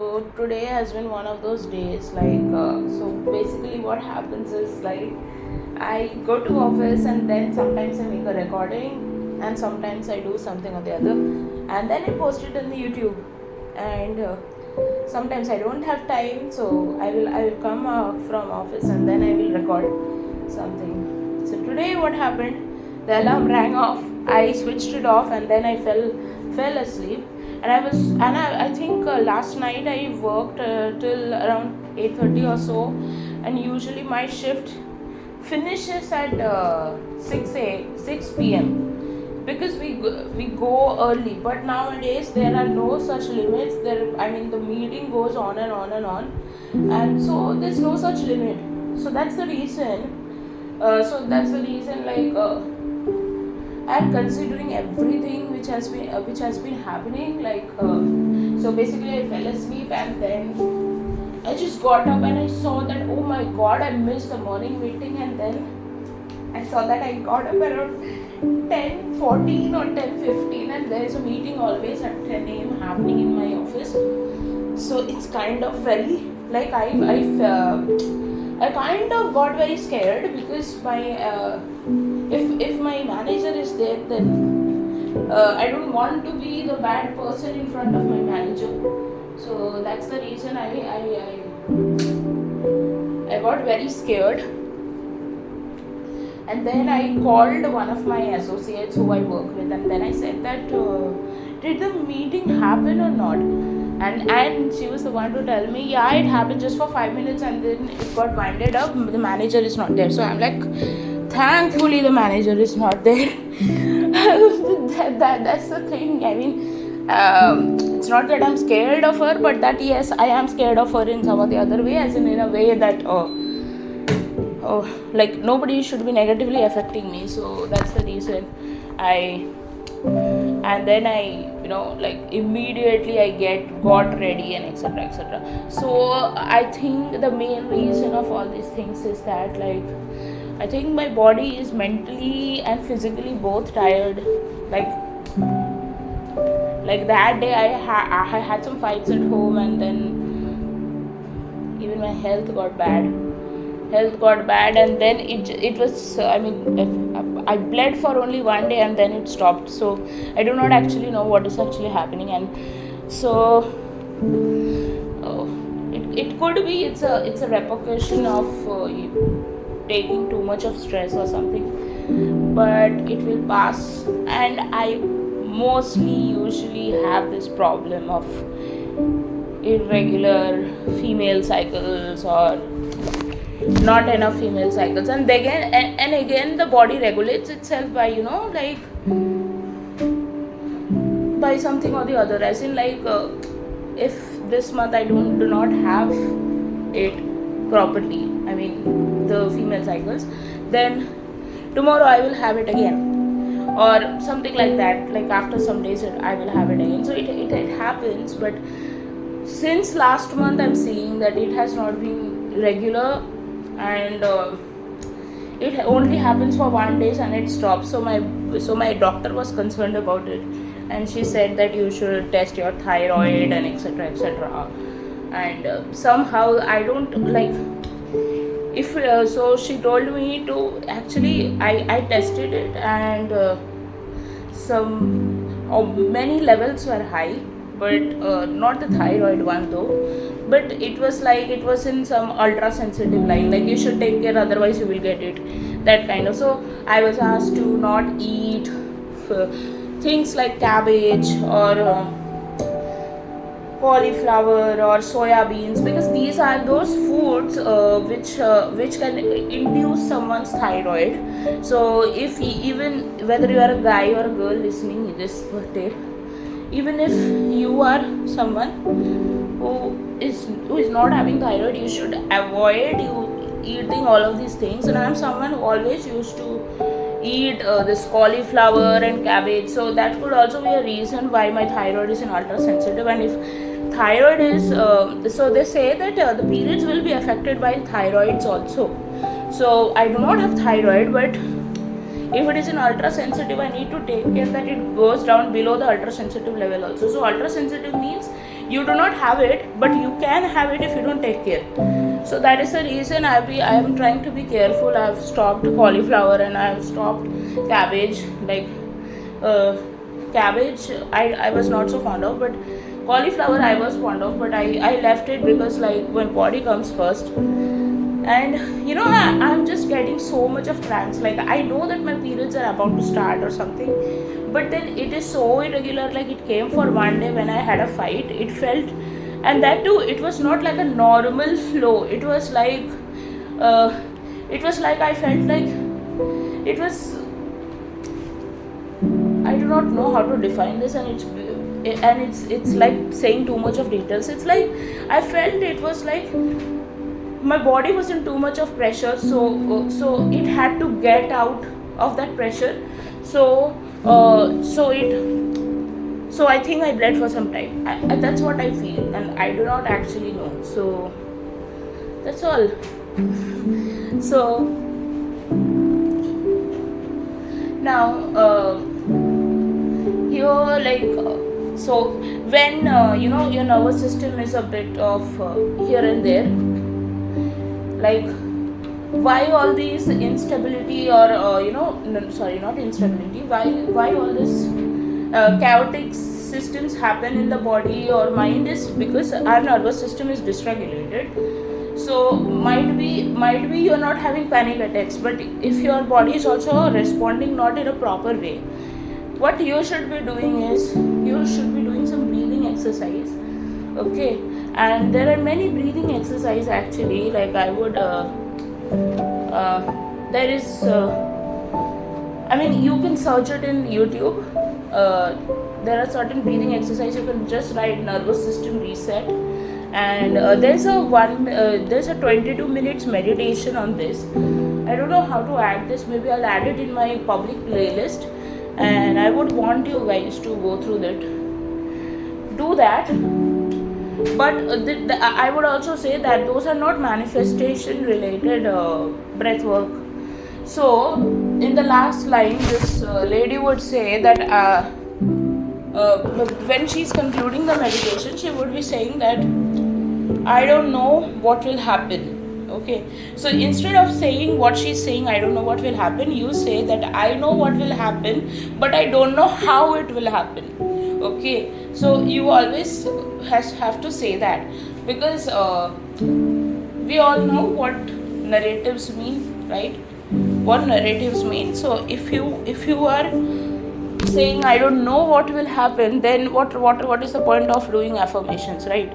So today has been one of those days. So basically, what happens is I go to office and then sometimes I make a recording and sometimes I do something or the other, and then I post it in the YouTube. And sometimes I don't have time, so I will come from office and then I will record something. So today, what happened? The alarm rang off. I switched it off and then I fell asleep. And I think last night I worked till around 8:30 or so, and usually my shift finishes at 6 p.m. because we go early. But nowadays there are no such limits. The meeting goes on and on and on, and so there's no such limit. So that's the reason. I'm considering everything which has been happening. So basically, I fell asleep and then I just got up and I saw that, oh my god, I missed the morning meeting. And then I saw that I got up around 10:14 or 10:15, and there is a meeting always at 10 a.m. happening in my office. So it's kind of very like I kind of got very scared because my if my manager is there, then I don't want to be the bad person in front of my manager. So that's the reason I got very scared. And then I called one of my associates who I work with, and then I said that did the meeting happen or not? And she was the one to tell me, yeah, it happened just for 5 minutes and then it got winded up. The manager is not there. So I'm like, thankfully the manager is not there. That's the thing. It's not that I'm scared of her, but that yes, I am scared of her in some or the other way, as in a way that like nobody should be negatively affecting me. So that's the reason and then I immediately I got ready and etc. So I think the main reason of all these things is that I think my body is mentally and physically both tired. Like that day I had some fights at home, and then even my health got bad. And then it was I bled for only one day and then it stopped. So I do not actually know what is actually happening. And so it could be it's a repercussion of taking too much of stress or something, but it will pass. And I mostly usually have this problem of irregular female cycles or not enough female cycles, and again the body regulates itself by by something or the other, as in if this month I do not have it properly, the female cycles, then tomorrow I will have it again, or something like that. Like after some days I will have it again. So it happens, but since last month I'm seeing that it has not been regular, and it only happens for 1 day and it stops. So my doctor was concerned about it, and she said that you should test your thyroid and etc. And somehow I don't like if so she told me to actually I tested it, and many levels were high, but not the thyroid one though. But it was in some ultra sensitive line, like you should take care, otherwise you will get it, that kind of. So I was asked to not eat things like cabbage or cauliflower or soya beans, because these are those foods which can induce someone's thyroid. So if even whether you are a guy or a girl listening this birthday, even if you are someone who is not having thyroid, you should avoid eating all of these things. And I am someone who always used to eat this cauliflower and cabbage, so that could also be a reason why my thyroid is in ultra sensitive. And if thyroid is so they say that the periods will be affected by thyroids also. So I do not have thyroid, but if it is in ultra sensitive, I need to take care that it goes down below the ultra sensitive level also. So ultra sensitive means You do not have it, but you can have it if you don't take care. So that is the reason I am trying to be careful. I have stopped cauliflower and I have stopped cabbage. Like cabbage I was not so fond of, but cauliflower I was fond of, but I left it because like my body comes first. And I'm just getting so much of cramps. Like I know that my periods are about to start or something, but then it is so irregular. Like it came for one day when I had a fight, it felt, and that too, it was not like a normal flow. It was like I felt like it was, I do not know how to define this, and it's like saying too much of details. It's like I felt it was like my body was in too much of pressure, so it had to get out of that pressure. So I think I bled for some time. That's what I feel, and I do not actually know. So that's all. So now here, like so when your nervous system is a bit of here and there, like why all these instability, or sorry, not instability, why all this chaotic systems happen in the body or mind, is because our nervous system is dysregulated. So might be you're not having panic attacks, but if your body is also responding not in a proper way, what you should be doing is you should be doing some breathing exercise. Okay, and there are many breathing exercise actually. Like I would there is you can search it in YouTube. There are certain breathing exercise. You can just write nervous system reset, and there's a 22 minutes meditation on this. I don't know how to add this. Maybe I'll add it in my public playlist, and I would want you guys to go through that. Do that. But I would also say that those are not manifestation related breath work. So in the last line, this lady would say that when she's concluding the meditation, she would be saying that I don't know what will happen. Okay, so instead of saying what she's saying, I don't know what will happen, you say that I know what will happen, but I don't know how it will happen. Okay, so you always have to say that, because we all know what narratives mean, right? What narratives mean. So if you are saying I don't know what will happen, then what is the point of doing affirmations, right?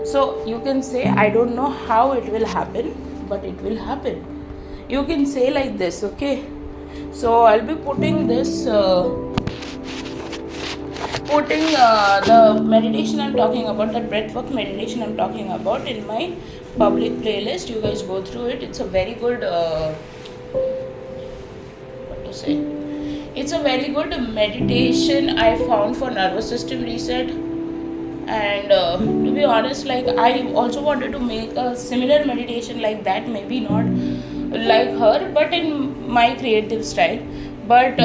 So you can say I don't know how it will happen, but it will happen. You can say like this. Okay, so I'll be putting this the meditation I'm talking about, the breathwork meditation I'm talking about, in my public playlist. You guys go through it. It's a very good it's a very good meditation I found for nervous system reset. And to be honest, like I also wanted to make a similar meditation like that, maybe not like her, but in my creative style. But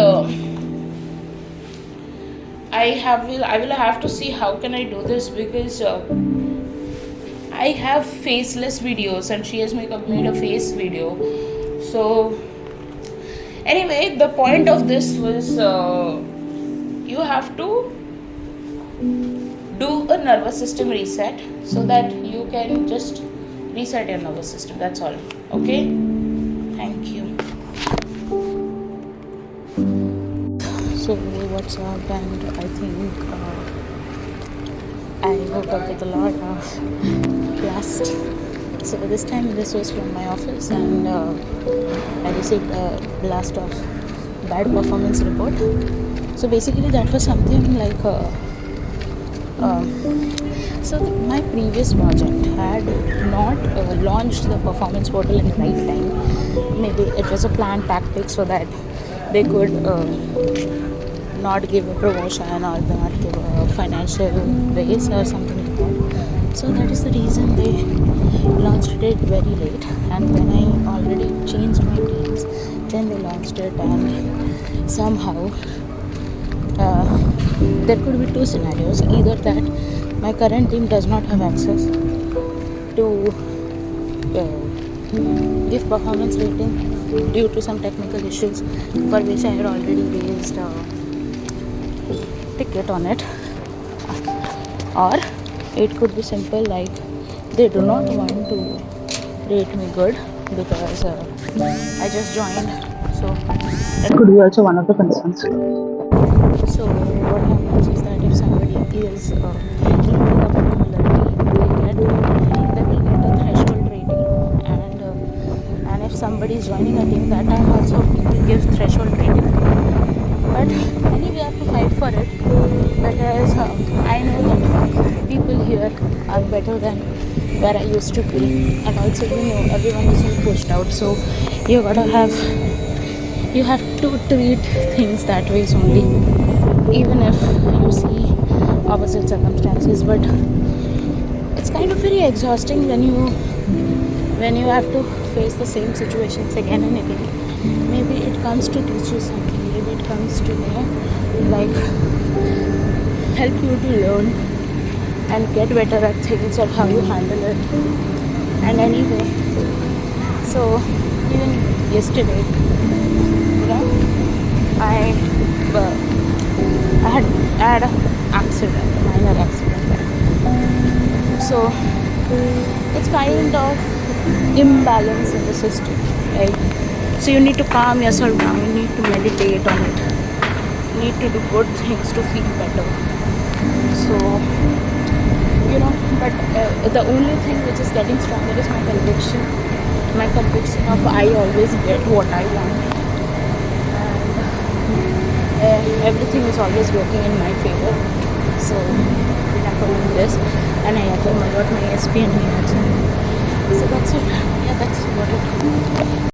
I will have to see how can I do this, because I have faceless videos and she has made a face video. So anyway, the point of this was you have to do a nervous system reset so that you can just reset your nervous system. That's all. Okay, thank you. So what's up? And I think I woke up with a lot of blast. So this time this was from my office, and I received a blast of bad performance report. So basically that was something like so my previous project had not launched the performance portal in the right time. Maybe it was a planned tactic so that they could not give a promotion or not give a financial raise or something like that. So that is the reason they launched it very late, and when I already changed my teams, then they launched it. And somehow there could be two scenarios: either that My current team does not have access to give performance rating due to some technical issues for which I had already raised a ticket on it. Or it could be simple like they do not want to rate me good because I just joined, so that could be also one of the concerns. So what happens is that if somebody is leading a particular team, they will get a threshold rating, and if somebody is joining a team, that time also people give threshold rating. But anyway, we have to fight for it because I know that people here are better than where I used to be, and also everyone is being pushed out, so you have to treat things that ways only, even if you see opposite circumstances. But it's kind of very exhausting when you have to face the same situations again and again. Maybe it comes to teach you something, maybe it comes to like help you to learn and get better at things or how you handle it. And anyway, so even yesterday, I had an accident, a minor accident. So it's kind of imbalance in the system, right? So you need to calm yourself down, you need to meditate on it, you need to do good things to feel better. So but the only thing which is getting stronger is my conviction of I always get what I want, and everything is always working in my favor. So I affirm this, and I affirm about my SP and my so that's it. Yeah, that's it.